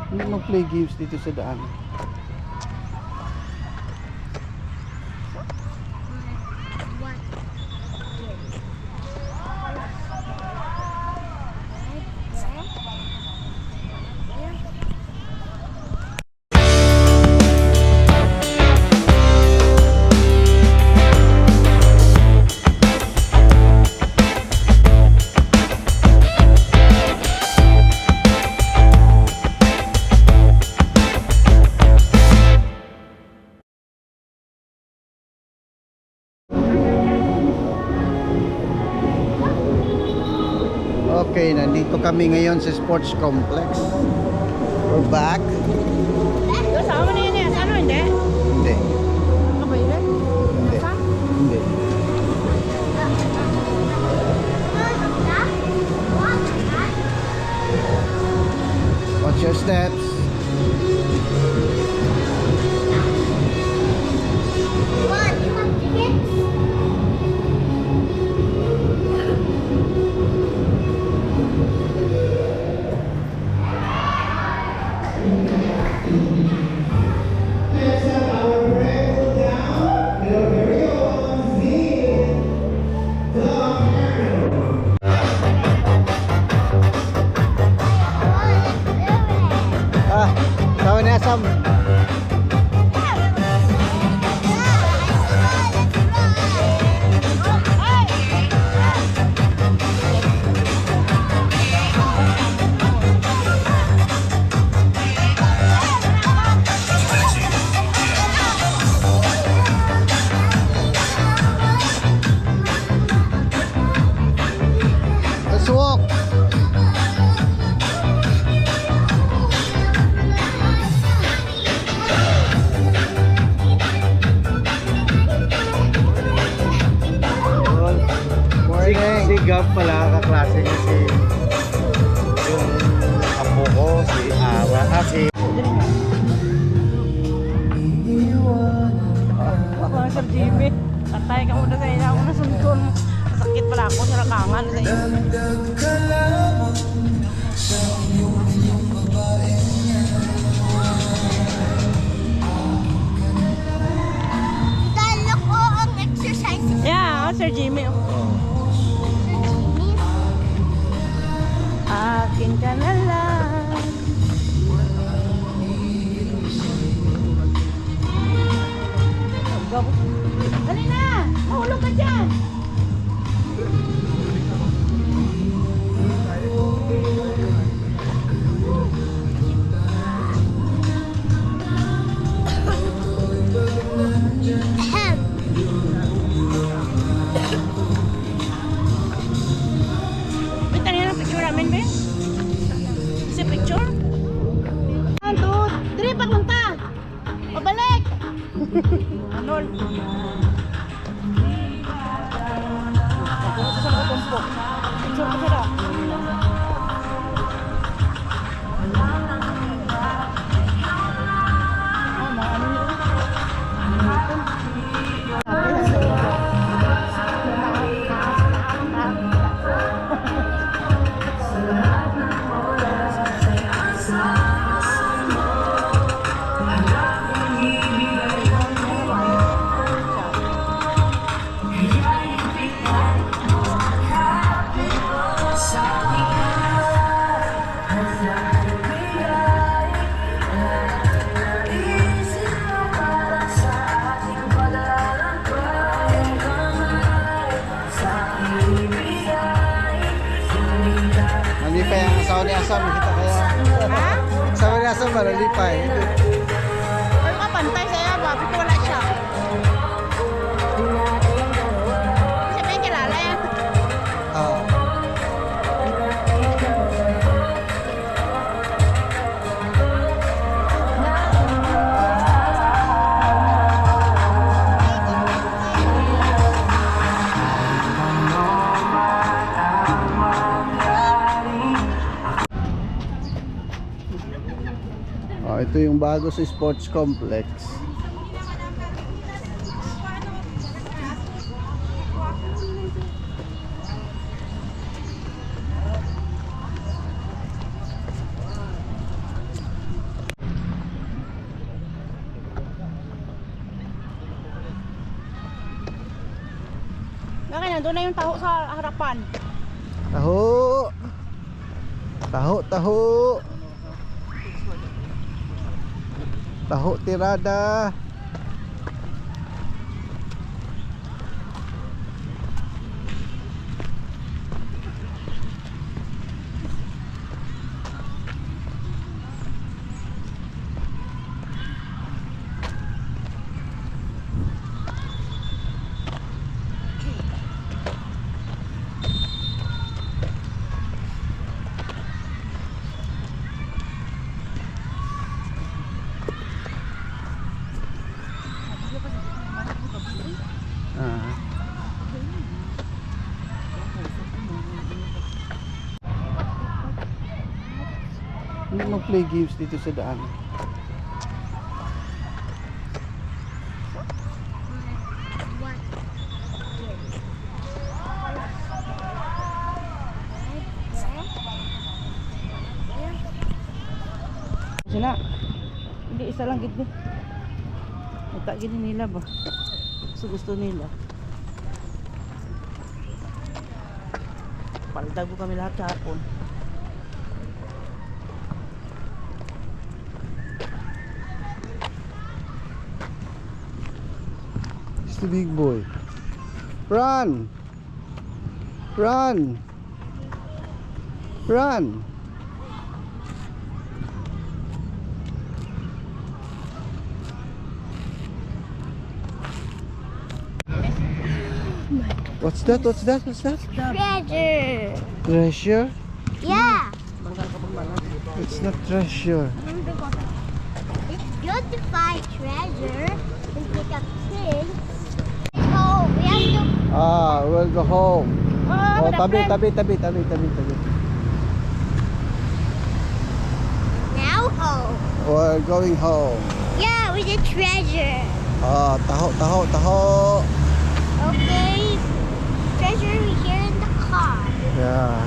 Hindi mag-play games dito sa daan. Okay, nandito kami ngayon sa sports complex. We're back. Kasama na yun eh. Ano, hindi? Hindi. Kabayan? Hindi. Hindi. Watch your steps. Ah, tawa ni Asam. Let's walk. Si Gab pala, kaklase niya yung apo ko, si Ara, si... Ako na Sir Jimmy. Tatay ka muna sa ina. Ako na sunton. Sakit pala ako sa rakangan sa ina. Dalo ko ang exercise. Yeah, Sir Jimmy. Akin ka na lang. Dali na! Mahulog ka dyan! Ahem. Wait, tali na picture namin, Ben? Isa picture? 1, 2, 3, papunta! Pabalik! Anol. Ako sa kutumpok. Picture ko sila. Malipay ang asawa ni Asam, kita kaya. Ha? Asawa ni Asam, malipay. Pero kapantay sa'yo, bakit wala siya? Kasi may kilala yan. Oo. Ito yung bago sa sports complex. nandun na yung taho sa harapan. Taho. Taho, taho. Taho tirada. Ah. Hindi mag-play games dito sa daan. Sila. Hindi isa lang gid. Ita gid nila ba? Gusto nila. Paldago kami lahat sa hapon. It's the big boy. Run! Run! Run! What's that? What's that? What's that? Treasure. Treasure? Yeah. It's not treasure. It's good to find treasure and pick up things. Oh, we have to. Ah, we'll go home. Oh, tabi, tabi. tabi, tabi, tabi, tabi, tabi. Now home. We're going home. Yeah, with the treasure. Ah, taho, taho, taho. Okay. Treasure here in the car. Yeah.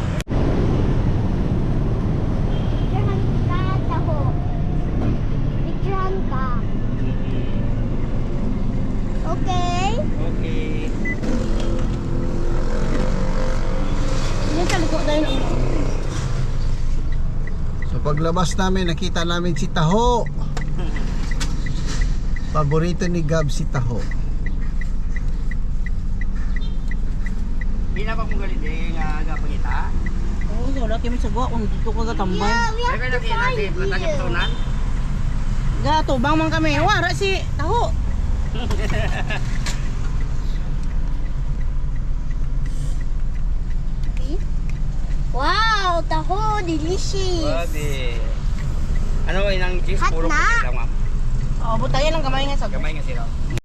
Picturehan ka taho. Picturehan ka. Okay. Okay. Yan sa liko dahil So paglabas namin, nakita namin si Taho. Paborito ni Gab si Taho. Hindi na pa kung galit eh, nga pangita. oo, wala kami sagwa kung dito ka gatambay. Yeah, we have Ay, to find you. Gato, bang man kami. Wara si taho. Wow, taho, delicious. Pwede. Ano ba yung cheese? Hot Puro na. puti lang, ma'am. Oh, butayan ang gamay nga sagwa. Gamay nga sila.